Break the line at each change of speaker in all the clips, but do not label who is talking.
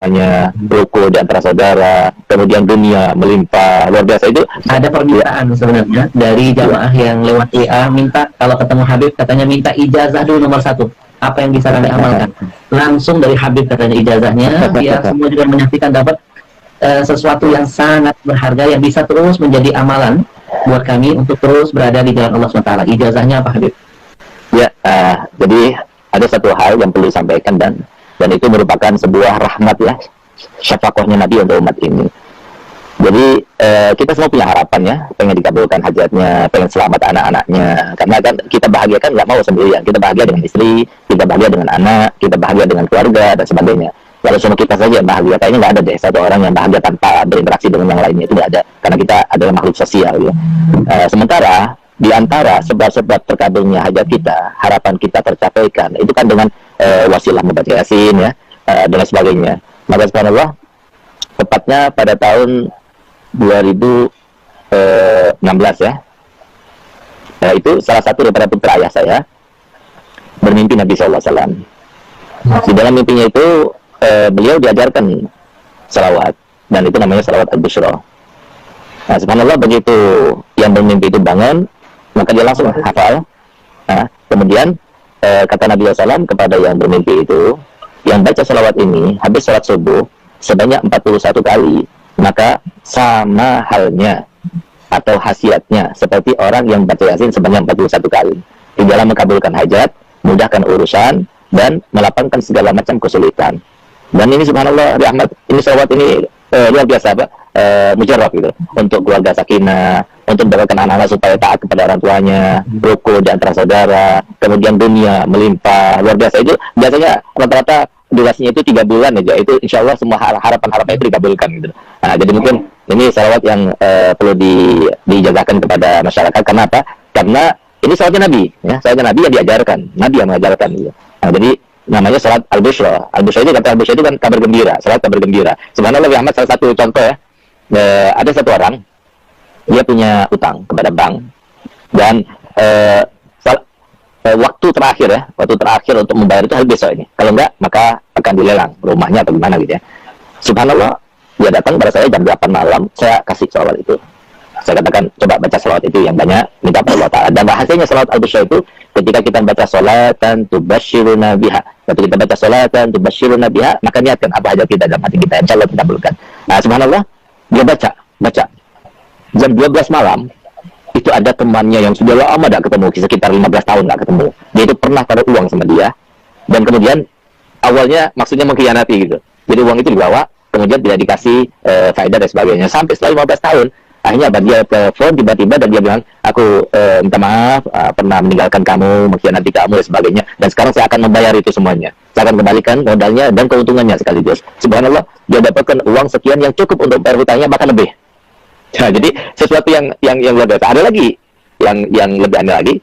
hanya rukun di antara saudara, kemudian dunia melimpah luar biasa. Itu
ada permintaan sebenarnya dari jamaah yang lewat WA minta kalau ketemu Habib katanya minta ijazah dulu nomor 1. Apa yang bisa kami amalkan? Langsung dari Habib katanya ijazahnya, biar semua juga menyaksikan dapat sesuatu yang sangat berharga yang bisa terus menjadi amalan buat kami untuk terus berada di jalan Allah SWT. Ijazahnya apa Habib?
Ya, jadi ada satu hal yang perlu disampaikan dan itu merupakan sebuah rahmat ya, syafaqahnya Nabi untuk umat ini. Jadi kita semua punya harapan ya, pengen dikabulkan hajatnya, pengen selamat anak-anaknya. Karena kan kita bahagia kan nggak mau sendirian, kita bahagia dengan istri, kita bahagia dengan anak, kita bahagia dengan keluarga dan sebagainya. Kalau cuma kita saja yang bahagia, kayaknya nggak ada deh satu orang yang bahagia tanpa berinteraksi dengan yang lainnya, itu nggak ada. Karena kita adalah makhluk sosial ya. Sementara di antara sebab-sebab terkabulnya hajat kita, harapan kita tercapaikan, itu kan dengan wasilah membaca Yasin ya, dan sebagainya. Maka subhanallah, tepatnya pada tahun 2016 ya, itu salah satu daripada putra ayah saya bermimpi Nabi SAW. Di dalam mimpinya itu beliau diajarkan salawat, dan itu namanya salawat al-Bushra. Nah, subhanallah, begitu yang bermimpi itu bangun, maka dia langsung hafal. Nah, kemudian kata Nabi SAW kepada yang bermimpi itu, yang baca salawat ini habis salat subuh sebanyak 41 kali, maka sama halnya atau khasiatnya seperti orang yang baca Yasin sebanyak 41 kali di dalam mengabulkan hajat, mudahkan urusan, dan melapangkan segala macam kesulitan. Dan ini subhanallah rahmat, ini salawat ini luar biasa Pak, mujarab gitu, untuk keluarga sakinah, untuk mendapatkan anak-anak supaya taat kepada orang tuanya, rukun di antara saudara, kemudian dunia melimpah luar biasa. Itu biasanya rata-rata durasinya itu 3 bulan aja, itu insya Allah semua harapan-harapan itu dikabulkan gitu. Nah, jadi mungkin ini salawat yang perlu dijagakan kepada masyarakat. Karena apa? Karena ini salawatnya Nabi ya, salawatnya Nabi yang diajarkan, Nabi yang mengajarkan gitu. Nah, jadi namanya salat al-Bushra. Al-Bushra itu, kata al-Bushra itu kan kabar gembira, salat kabar gembira. Subhanallah, Ahmad, salah satu contoh ya, ada satu orang, dia punya utang kepada bank, dan waktu terakhir untuk membayar itu hari besok ini. Kalau enggak, maka akan dilelang rumahnya atau gimana gitu ya. Subhanallah, dia datang pada saya jam 8 malam, saya kasih salawat itu. Saya katakan, coba baca salawat itu yang banyak, minta pada Allah Ta'ala. Dan bahasanya salawat al-Bushra itu, ketika kita baca salatan tubasyiruna biha, ketika kita baca salatan tubasyiruna biha, maka niatkan apa hajat kita dalam hati kita, insya Allah kita kabulkan. Nah, subhanallah, dia baca jam 12 malam, itu ada temannya yang sudah lama tidak ketemu, sekitar 15 tahun tidak ketemu. Dia itu pernah taruh uang sama dia, dan kemudian awalnya maksudnya mengkhianati gitu. Jadi uang itu dibawa, kemudian tidak dikasih faedah dan sebagainya. Sampai setelah 15 tahun, akhirnya dia telepon tiba-tiba dan dia bilang, aku minta maaf, pernah meninggalkan kamu, mengkhianati kamu dan sebagainya, dan sekarang saya akan membayar itu semuanya. Saya akan kembalikan modalnya dan keuntungannya sekaligus. Subhanallah, dia dapatkan uang sekian yang cukup untuk bayar hutangnya, bahkan lebih. Nah, jadi sesuatu yang luar biasa. Ada lagi yang lebih aneh lagi.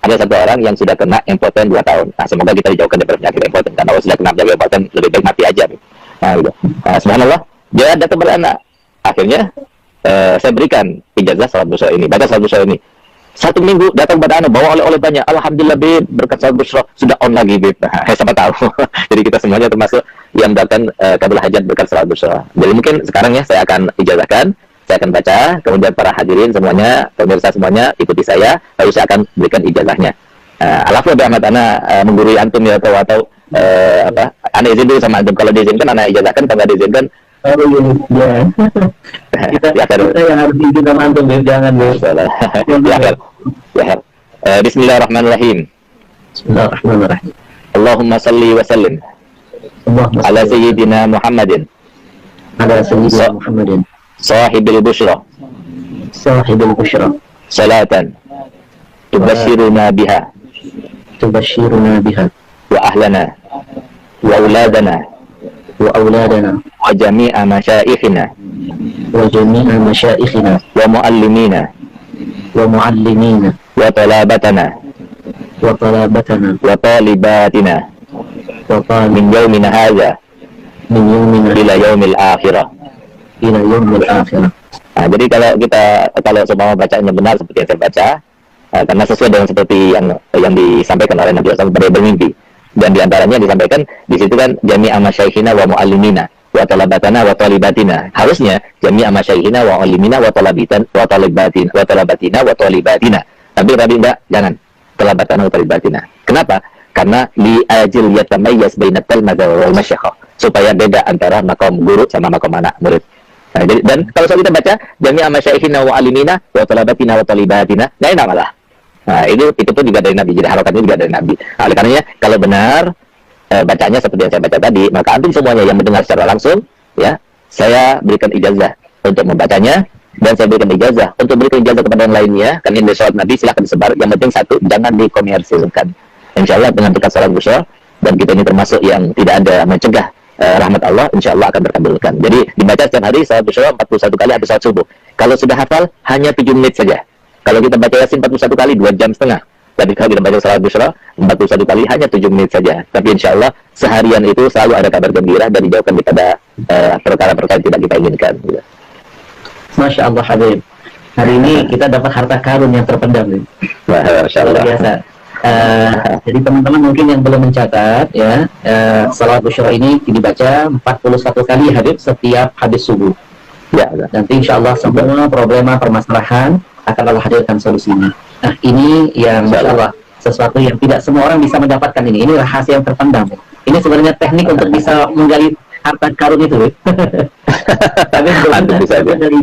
Ada satu orang yang sudah kena impoten 2 tahun. Nah, semoga kita dijauhkan dari penyakit impoten. Karena kalau sudah kena penyakit impoten, lebih baik mati aja. Nah, gitu. Nah, subhanallah, dia datang beranak. Akhirnya saya berikan ijazah salat Bushra ini, baca salat Bushra ini. 1 minggu datang pada anak, bawa oleh-oleh banyak. Alhamdulillah Bib, berkat salat Bushra sudah on lagi Bib. Nah, siapa tahu. Jadi kita semuanya termasuk yang mendapatkan kabul hajat berkat salat Bushra. Jadi mungkin sekarang ya saya akan ijazahkan, saya akan baca, kemudian para hadirin semuanya, pemirsa semuanya ikuti saya, lalu saya akan berikan ijazahnya. Alhamdulillah Ahmad, anak menggurui antum ya, atau anak izin dulu sama antum. Kalau diizinkan anak ijazahkan, kalau nggak diizinkan
kita yang harus diizinkan sama antum, jangan
Bismillahirrahmanirrahim.
Bismillahirrahmanirrahim.
Allahumma salli wa sallim ala sayyidina Muhammadin sahibil bushra salatan tubashiruna biha wa ahlana wa auladana wa jami'a masyaikhina wa muallimina wa talabatana wa talibatina min yawmina hadha ila yaumil akhirah. Nah, jadi kalau semua bacaannya benar seperti yang saya baca, karena sesuai dengan seperti yang disampaikan oleh Nabi SAW pada bermimpi, dan diantaranya disampaikan di situ kan jami'a masyaikhina wa muallimina, wa talabatana wa talibatina. Harusnya jami'a masyayikhina wa ulimina wa talabatina wa talibatina. Tapi enggak, jangan. Talabatana wa talibatina. Kenapa? Karena li ajil yatamayyaz bainat talmidz wal masyaikh, supaya beda antara makom guru sama makom anak murid. Nah, jadi, dan kalau kita baca jami'a masyayikhina wa alimina wa talabatina wa talibatina, nah enak malah. Nah, itu pun juga dari Nabi. Jadi harokatnya juga dari Nabi. Nah, oleh karenanya kalau benar bacanya seperti yang saya baca tadi, maka antum semuanya yang mendengar secara langsung, ya, saya berikan ijazah untuk membacanya, dan saya berikan ijazah untuk berikan ijazah kepada yang lainnya. Kan ini sholat Nabi, silahkan disebar. Yang penting satu, jangan dikomersilkan. Insya Allah dengan berkat salat Busyra, dan kita ini termasuk yang tidak ada mencegah rahmat Allah, insya Allah akan terkabulkan. Jadi dibaca setiap hari salat Busyra 41 kali habis salat subuh. Kalau sudah hafal, hanya 7 menit saja. Kalau kita baca Yasin 41 kali, 2 jam setengah. Tapi kalau kita baca salat Busyra 41 kali, hanya 7 menit saja. Tapi insya Allah seharian itu selalu ada kabar gembira dan dijauhkan daripada perkara-perkara yang tidak kita inginkan.
Masya Allah Habib. Hari ini kita dapat harta karun yang terpendam.
Masya Allah.
Luar biasa. Jadi teman-teman mungkin yang belum mencatat, ya, salat Busyra ini dibaca 41 kali Habib setiap habis subuh.
Ya,
nanti insya Allah semua problema permasalahan akan Allah hadirkan solusinya. Nah, ini yang insya Allah sesuatu yang tidak semua orang bisa mendapatkan ini. Ini rahasia yang terpendam. Ini sebenarnya teknik untuk bisa menggali harta karun itu. Tapi bisa dari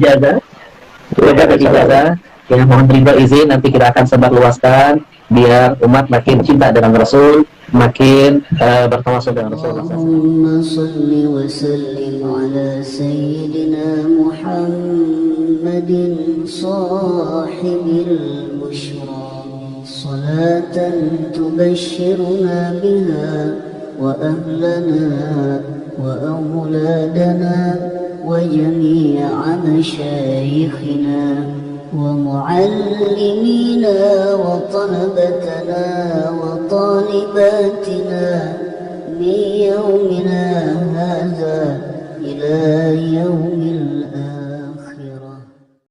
ijazah, ya, mohon terima izin, nanti kita akan sebar luaskan biar umat makin cinta dengan Rasul, makin bertawasul dengan Rasul.
Allahumma salli wa sallim ala sayyidina Muhammadin sahibil busyra, salatan tubashshiruna biha wa ahlana wa awladana wa jami'a masyayikhina ومعلمينا وطلبتنا